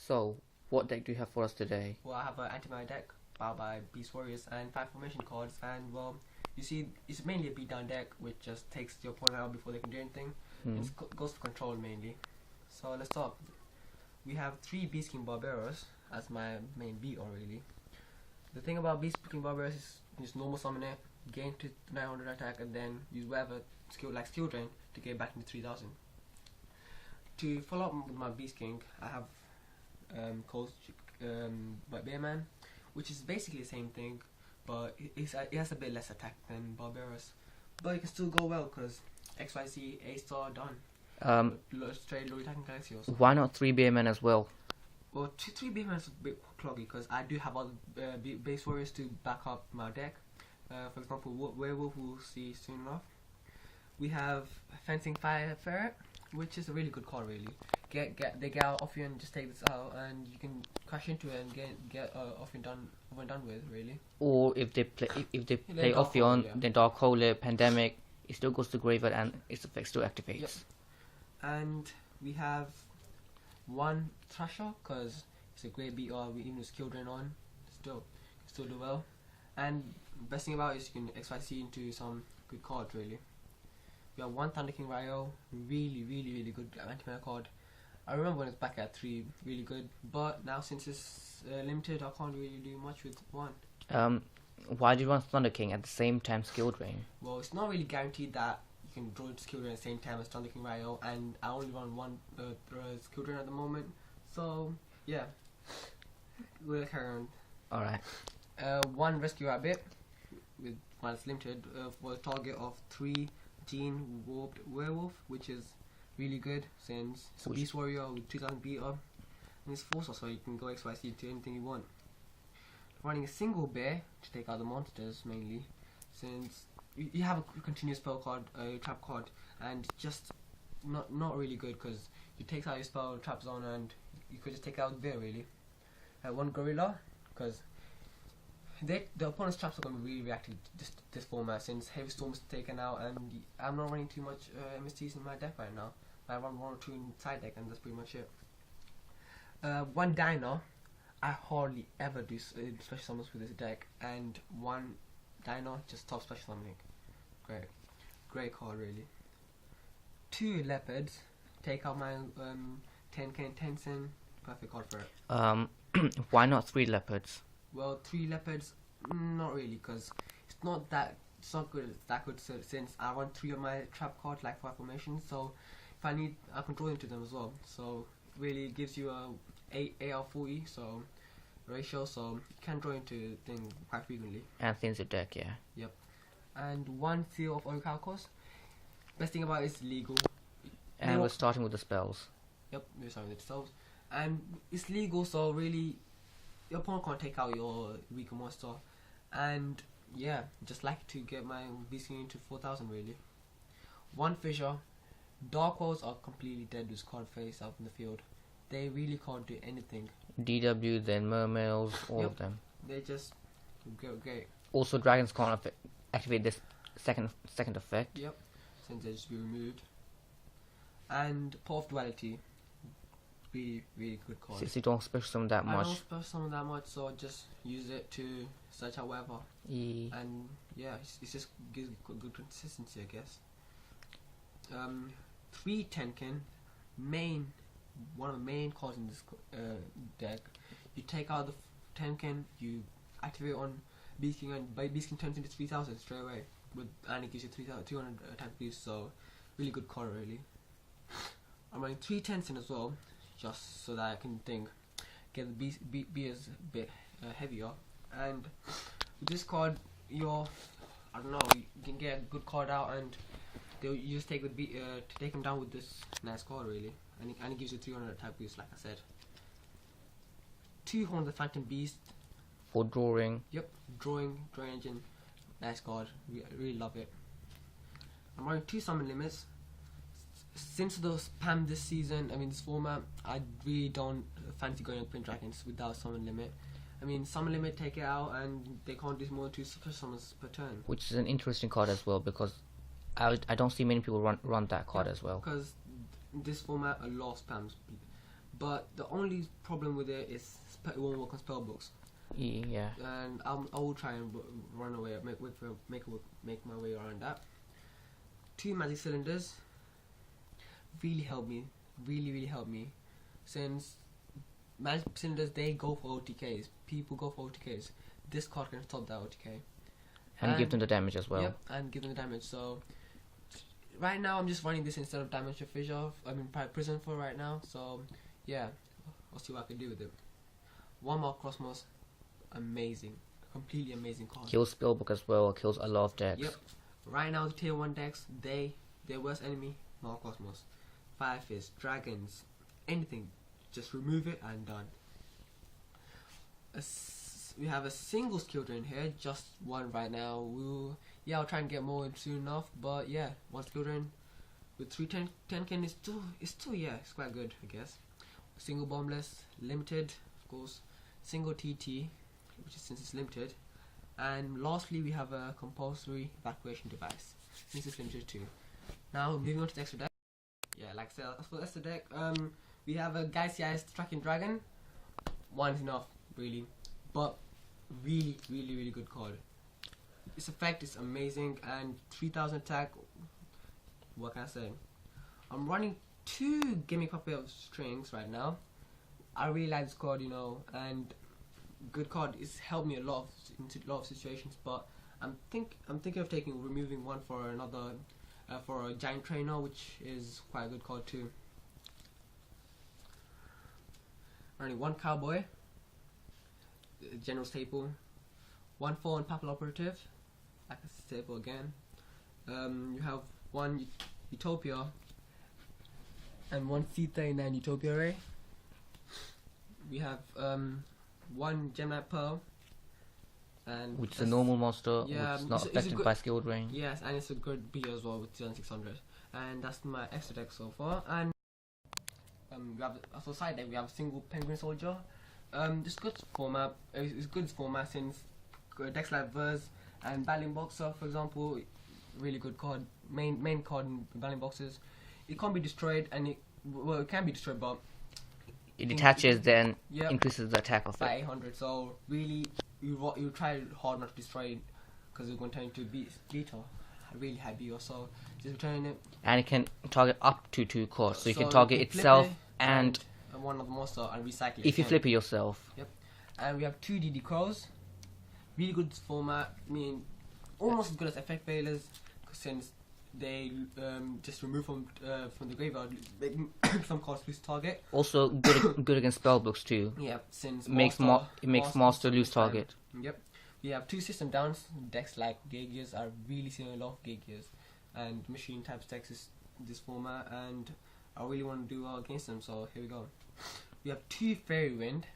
So, what deck do you have for us today? Well, I have an anti-mana deck powered by Beast Warriors and 5 formation cards, and well, you see, it's mainly a beatdown deck which just takes your opponent out before they can do anything. It goes for control mainly. So let's start. We have 3 Beast King Barbaros as my main beat really. The thing about Beast King Barbaros is just normal summon it, gain to 900 attack, and then use whatever skill like Steel Drain to get back into 3000. To follow up with my Beast King, I have Bearman, which is basically the same thing, but it has a bit less attack than Barbaros, but it can still go well because XYZ A-star done. Straight low attacking galaxy also. Why not 3 BMN as well? Well, 3 Bearman is a bit cloggy because I do have other base warriors to back up my deck. For example, Werewolf we'll see soon enough. We have Fencing Fire Ferret, which is a really good card really. They get out off you and just take this out, and you can crash into it and get off and done with really. Or if they play Ophion, then Dark Hole, Pandemic, it still goes to graveyard and its effect still activates. Yep. And we have 1 Thrasher because it's a great beater. We even with Skill Drain on, still do well. And best thing about it is you can XYZ into some good cards really. We have 1 Thunder King Ryo, really good anti-mana card. I remember when it's back at 3, really good, but now since it's limited, I can't really do much with 1. Why do you run Thunder King at the same time Skill Drain? Well, it's not really guaranteed that you can draw Skill Drain at the same time as Thunder King Ryo, and I only run 1 Skill Drain at the moment, so yeah, we'll carry on. Alright. 1 Rescue Rabbit, with while it's limited, for a target of 3 Gene Warped Werewolf, which is really good since it's a Beast Warrior with 2000 beater, and it's force so you can go XYZ to anything you want. Running a single bear to take out the monsters mainly, since you have a continuous spell card, a trap card, and just not really good because it takes out your spell trap zone and you could just take out the bear really. 1 Gorilla because the opponent's traps are going to be really reactive to this format since Heavy Storm's taken out, and I'm not running too much MSTs in my deck right now. I run 1 or 2 in side deck, and that's pretty much it. 1 Dino, I hardly ever do special summons with this deck, and 1 Dino just top special summoning. Great card really. 2 Leopards, take out my 10k Tensen, perfect card for it. Why not 3 Leopards? Well, 3 Leopards, not really, because it's not that good since I run 3 of my trap cards like 5 formations, so if I need, I can draw into them as well. So it really gives you a AR40 so ratio, so you can draw into things quite frequently. And things your deck, yeah. Yep. And 1 Seal of Orichalcos. Best thing about it is legal. And we're starting with the spells. Yep, we're starting with the spells. And it's legal, so really your opponent can't take out your weaker monster, and yeah, just like to get my VC into 4000 really. 1 Fissure. Dark Walls are completely dead with card face out in the field. They really can't do anything. DW, then Mermails, all of them. They just great. Also, dragons can't activate this second effect. Yep, since they just be removed. And Pot of Duality. Really good card. Since you don't special summon that much. I don't special summon that much, so just use it to search out whatever. And yeah, it just gives good consistency, I guess. 3 Tenkin, one of the main cards in this deck. You take out the Tenkin, you activate on Beast King, and by Beast King turns into 3000 straight away, and it gives you 200 attack boost, so really good card really. I'm running 3 Tensin as well, just so that I can get the beers a bit heavier. And with this card, you can get a good card out, and you just take to take him down with this nice card really, and it gives you 300 attack boost like I said. 2 Horn of the Phantom Beast for drawing. Yep, drawing engine, nice card. Really love it. I'm running 2 summon limits. Since the spam this season, this format, I really don't fancy going on Pin Dragons without summon limit. Summon limit, take it out, and they can't do more than 2 special summons per turn. Which is an interesting card as well, because I don't see many people run that card as well. Because in this format, a lot of spams but the only problem with it is it won't work on spell books. Yeah. And I will try and run away, make my way around that. 2 magic cylinders really helped me, really helped me, since magic cylinders, they go for OTKs. People go for OTKs. This card can stop that OTK. And give them the damage as well. Yep, and give them the damage. So right now I'm just running this instead of Damage to Fissure. Prison for right now. So yeah, I'll see what I can do with it. One more Cosmos, amazing, completely amazing card. Kills spellbook as well. Kills a lot of decks. Yep. Right now the tier 1 decks, their worst enemy, Mark Cosmos, Fire Fist, Dragons, anything, just remove it and done. We have a single skill drain here, just one right now. I'll try and get more in soon enough, but yeah, one skill drain with 310 is still it's quite good, I guess. Single bombless, limited, of course, single TT, which is since it's limited, and lastly we have a compulsory evacuation device, since it's limited too. Now moving on to the extra deck. Yeah, like I said, for the extra deck, we have a Galaxy Eyes Tracking Dragon. One is enough, really, but really good card. Its effect is amazing, and 3000 attack. What can I say? I'm running 2 Gimme Puppet of Strings right now. I really like this card, and good card. It's helped me a lot of situations, but I'm thinking of removing one for another, for a Giant Trainer, which is quite a good card too. Running 1 Cowboy, General Staple, 1 4 and Papal Operative, like a staple again. You have 1 Utopia and 1 C39 Utopia Ray. We have 1 Gemini Pearl, and which is a normal monster, yeah, which is not affected by skill drain. Yes, and it's a good beat as well with 2600. And that's my extra deck so far. And we have also side deck. We have a single Penguin Soldier. This good format. It's good format since decks like Verse and Battling Boxer, for example, really good card. Main card in Battling Boxes. It can't be destroyed, and it can be destroyed, but it detaches, then yep, increases the attack of by it. 800. So really, you try hard not to destroy it, because it's going to turn into Beetle, really high Beetle. So just returning it. And it can target up to 2 cards, so you can target itself and one of the monster and recycle it. If you flip it yourself. Yep. And we have 2 DD Crows. Really good format. Almost as good as Effect Veilers, since they just remove from the graveyard, making some cards lose target. Also good against spellbooks too. Yeah, since it makes master lose target. Yep. We have 2 system downs. Decks like Yugiohs are really seeing a lot of Yugiohs, and machine type decks is this format, and I really want to do well against them. So here we go. We have 2 Fairy Wind,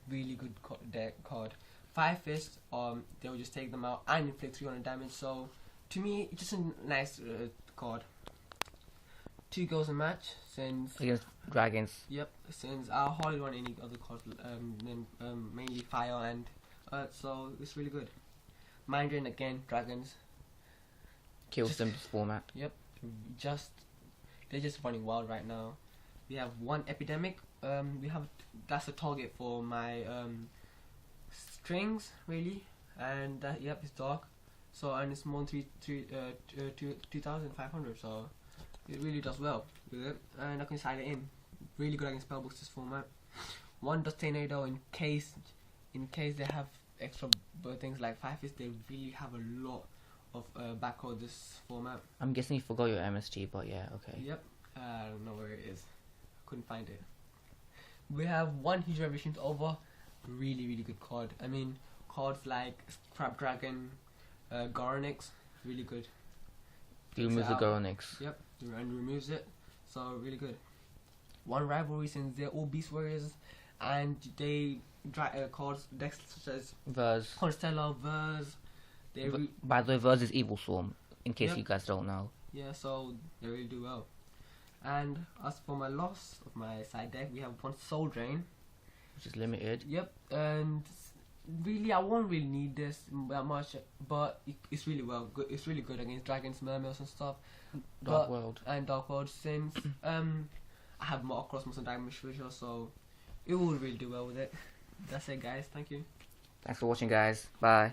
really good card. 5 Fists, they'll just take them out and inflict 300 damage. So to me, it's just a nice card. 2 goals a match, since against dragons. Yep, since I hardly run any other cards, mainly fire and earth, so it's really good. Mind Drain again, dragons. Kills them this format. Yep, they're just running wild right now. We have 1 Epidemic. That's a target for my strings, really, and that, yep, it's dark. So, and it's more than 2,500, so it really does well with it. And I can side it in. Really good against spellbooks this format. 1 Dust Tornado, in case they have extra things like 5 Fists, they really have a lot of backcard this format. I'm guessing you forgot your MSG, but yeah, okay. Yep, I don't know where it is. Couldn't find it. We have 1 Huge Revolutions Over. Really good card. Cards like Crab Dragon, Goronix, really good. You remove the Goronix. Yep, and removes it. So really good. 1 Rivalry, since they're all Beast Warriors, and they cards decks such as Verse, Constellar, Verse. by the way, Verse is Evil Swarm, in case yep, you guys don't know. Yeah, so they really do well. And as for my loss of my side deck, we have 1 Soul Drain, which is limited. Yep, and really I won't really need this that much, but it's really good. It's really good against dragons, mermaids and stuff. Dark World. And Dark World, since I have more Cosmos and Diamond Treasure, so it will really do well with it. That's it, guys. Thank you. Thanks for watching, guys. Bye.